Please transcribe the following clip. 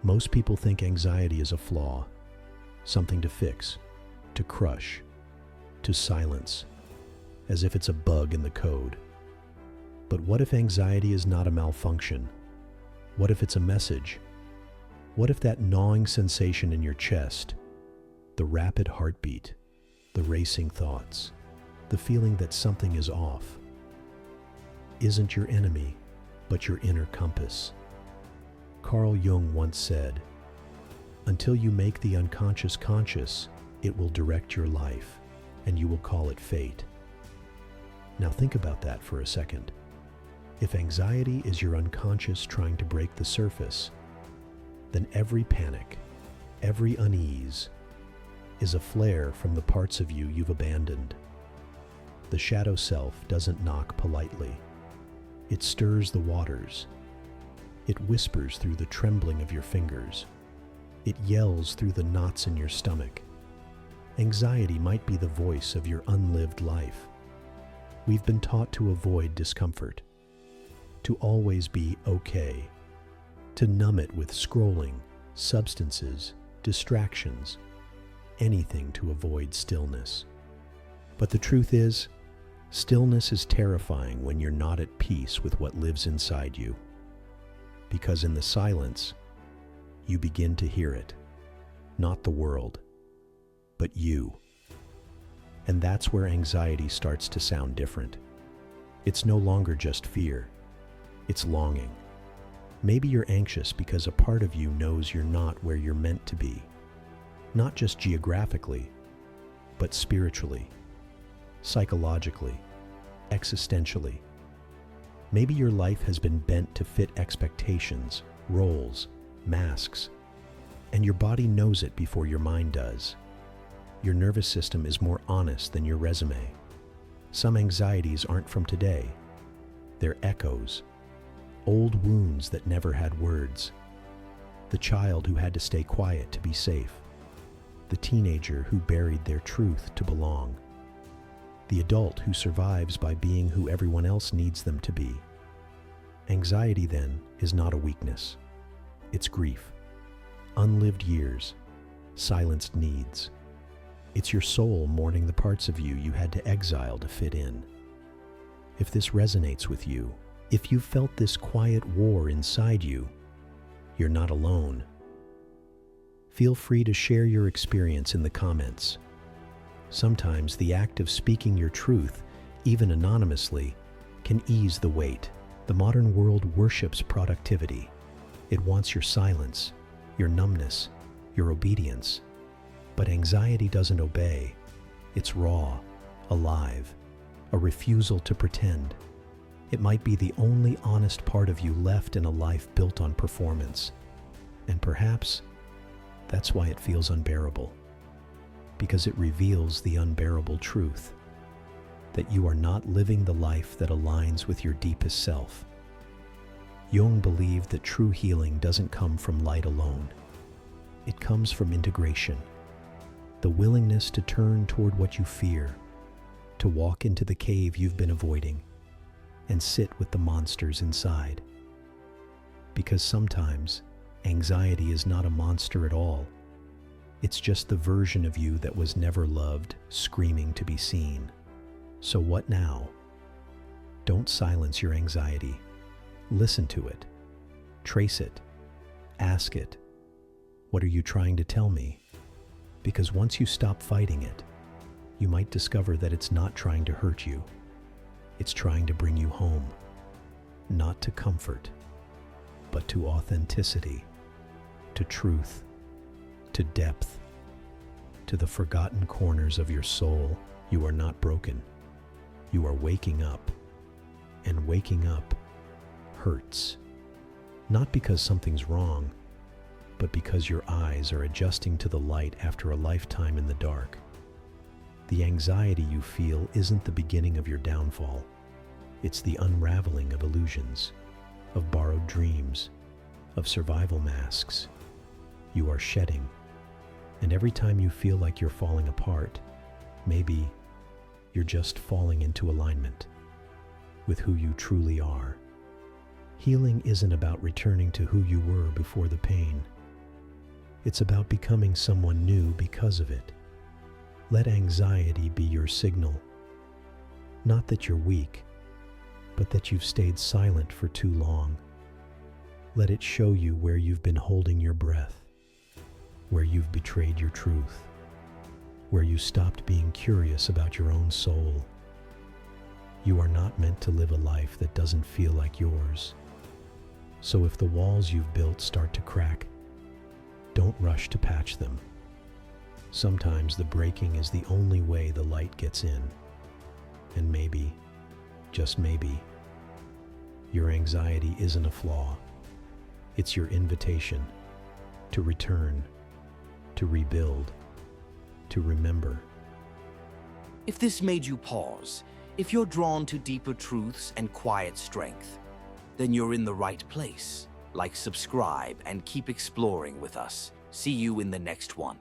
Most people think anxiety is a flaw, something to fix, to crush, to silence, as if it's a bug in the code. But what if anxiety is not a malfunction? What if it's a message? What if that gnawing sensation in your chest, the rapid heartbeat, the racing thoughts, the feeling that something is off, isn't your enemy, but your inner compass? Carl Jung once said, "Until you make the unconscious conscious, it will direct your life, and you will call it fate." Now think about that for a second. If anxiety is your unconscious trying to break the surface, then every panic, every unease, is a flare from the parts of you you've abandoned. The shadow self doesn't knock politely. It stirs the waters. It whispers through the trembling of your fingers. It yells through the knots in your stomach. Anxiety might be the voice of your unlived life. We've been taught to avoid discomfort, to always be okay, to numb it with scrolling, substances, distractions, anything to avoid stillness. But the truth is, stillness is terrifying when you're not at peace with what lives inside you. Because in the silence, you begin to hear it, not the world, but you. And that's where anxiety starts to sound different. It's no longer just fear, it's longing. Maybe you're anxious because a part of you knows you're not where you're meant to be. Not just geographically, but spiritually, psychologically, existentially. Maybe your life has been bent to fit expectations, roles, masks, and your body knows it before your mind does. Your nervous system is more honest than your resume. Some anxieties aren't from today. They're echoes, old wounds that never had words. The child who had to stay quiet to be safe. The teenager who buried their truth to belong. The adult who survives by being who everyone else needs them to be. Anxiety, then, is not a weakness. It's grief. Unlived years. Silenced needs. It's your soul mourning the parts of you you had to exile to fit in. If this resonates with you, if you felt this quiet war inside you, you're not alone. Feel free to share your experience in the comments. Sometimes the act of speaking your truth, even anonymously, can ease the weight. The modern world worships productivity. It wants your silence, your numbness, your obedience. But anxiety doesn't obey. It's raw, alive, a refusal to pretend. It might be the only honest part of you left in a life built on performance. And perhaps that's why it feels unbearable. Because it reveals the unbearable truth, that you are not living the life that aligns with your deepest self. Jung believed that true healing doesn't come from light alone. It comes from integration, the willingness to turn toward what you fear, to walk into the cave you've been avoiding, and sit with the monsters inside. Because sometimes, anxiety is not a monster at all. It's just the version of you that was never loved, screaming to be seen. So what now? Don't silence your anxiety. Listen to it. Trace it. Ask it. What are you trying to tell me? Because once you stop fighting it, you might discover that it's not trying to hurt you. It's trying to bring you home. Not to comfort, but to authenticity, to truth, to depth, to the forgotten corners of your soul. You are not broken. You are waking up, and waking up hurts. Not because something's wrong, but because your eyes are adjusting to the light after a lifetime in the dark. The anxiety you feel isn't the beginning of your downfall. It's the unraveling of illusions, of borrowed dreams, of survival masks. You are shedding, and every time you feel like you're falling apart, maybe you're just falling into alignment with who you truly are. Healing isn't about returning to who you were before the pain. It's about becoming someone new because of it. Let anxiety be your signal. Not that you're weak, but that you've stayed silent for too long. Let it show you where you've been holding your breath, where you've betrayed your truth, where you stopped being curious about your own soul. You are not meant to live a life that doesn't feel like yours. So if the walls you've built start to crack, don't rush to patch them. Sometimes the breaking is the only way the light gets in. And maybe, just maybe, your anxiety isn't a flaw. It's your invitation to return, to rebuild, to remember. If this made you pause, if you're drawn to deeper truths and quiet strength, then you're in the right place. Like, subscribe, and keep exploring with us. See you in the next one.